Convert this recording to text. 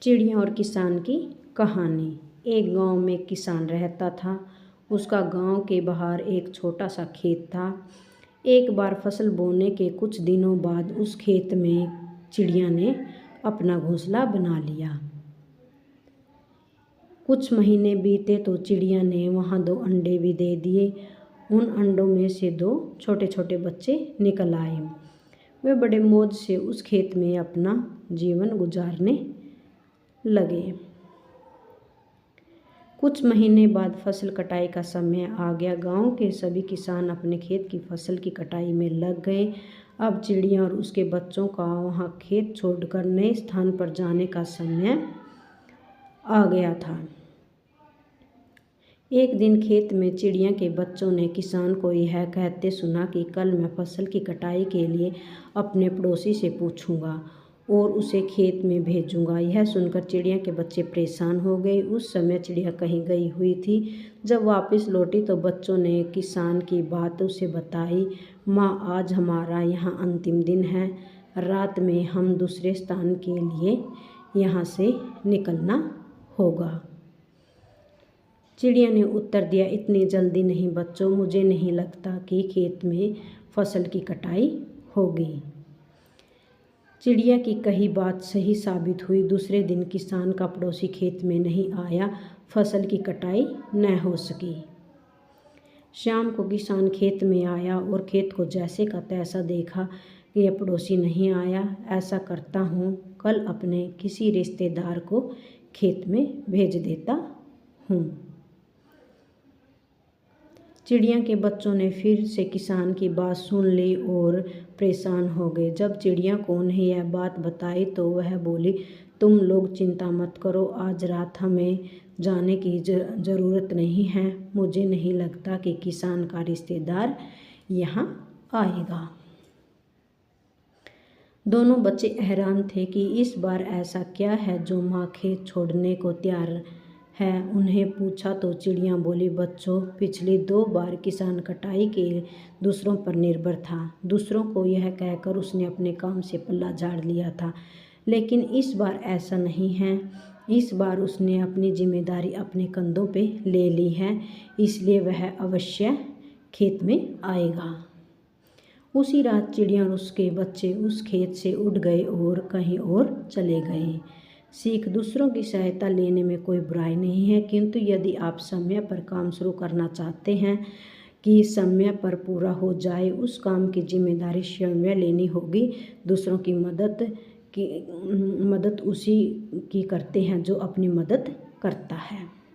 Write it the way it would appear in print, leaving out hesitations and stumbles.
चिड़िया और किसान की कहानी। एक गांव में एक किसान रहता था। उसका गांव के बाहर एक छोटा सा खेत था। एक बार फसल बोने के कुछ दिनों बाद उस खेत में चिड़िया ने अपना घोंसला बना लिया। कुछ महीने बीते तो चिड़िया ने वहाँ 2 अंडे भी दे दिए। उन अंडों में से 2 छोटे छोटे बच्चे निकल आए। वे बड़े मौज से उस खेत में अपना जीवन गुजारने लगे। कुछ महीने बाद फसल कटाई का समय आ गया। गांव के सभी किसान अपने खेत की फसल की कटाई में लग गए। अब चिड़िया और उसके बच्चों का वहां खेत छोड़कर नए स्थान पर जाने का समय आ गया था। एक दिन खेत में चिड़िया के बच्चों ने किसान को यह कहते सुना कि कल मैं फसल की कटाई के लिए अपने पड़ोसी से पूछूंगा और उसे खेत में भेजूंगा। यह सुनकर चिड़िया के बच्चे परेशान हो गए। उस समय चिड़िया कहीं गई हुई थी। जब वापस लौटी तो बच्चों ने किसान की बात उसे बताई। माँ, आज हमारा यहाँ अंतिम दिन है। रात में हम दूसरे स्थान के लिए यहाँ से निकलना होगा। चिड़िया ने उत्तर दिया, इतनी जल्दी नहीं बच्चों, मुझे नहीं लगता कि खेत में फसल की कटाई होगी। चिड़िया की कही बात सही साबित हुई। दूसरे दिन किसान का पड़ोसी खेत में नहीं आया। फसल की कटाई न हो सकी। शाम को किसान खेत में आया और खेत को जैसे का तैसा देखा कि यह पड़ोसी नहीं आया। ऐसा करता हूँ, कल अपने किसी रिश्तेदार को खेत में भेज देता हूँ। चिड़िया के बच्चों ने फिर से किसान की बात सुन ली और परेशान हो गए। जब चिड़िया को उन्हें यह बात बताई तो वह बोली, तुम लोग चिंता मत करो, आज रात हमें जाने की ज़रूरत नहीं है। मुझे नहीं लगता कि किसान का रिश्तेदार यहाँ आएगा। दोनों बच्चे हैरान थे कि इस बार ऐसा क्या है जो माँ खेत छोड़ने को तैयार है। उन्हें पूछा तो चिड़िया बोली, बच्चों, पिछली 2 बार किसान कटाई के दूसरों पर निर्भर था। दूसरों को यह कहकर उसने अपने काम से पल्ला झाड़ लिया था, लेकिन इस बार ऐसा नहीं है। इस बार उसने अपनी जिम्मेदारी अपने कंधों पे ले ली है, इसलिए वह अवश्य खेत में आएगा। उसी रात चिड़िया और उसके बच्चे उस खेत से उड़ गए और कहीं और चले गए। सीख, दूसरों की सहायता लेने में कोई बुराई नहीं है, किंतु यदि आप समय पर काम शुरू करना चाहते हैं कि समय पर पूरा हो जाए, उस काम की जिम्मेदारी स्वयं लेनी होगी। दूसरों की मदद उसी की करते हैं जो अपनी मदद करता है।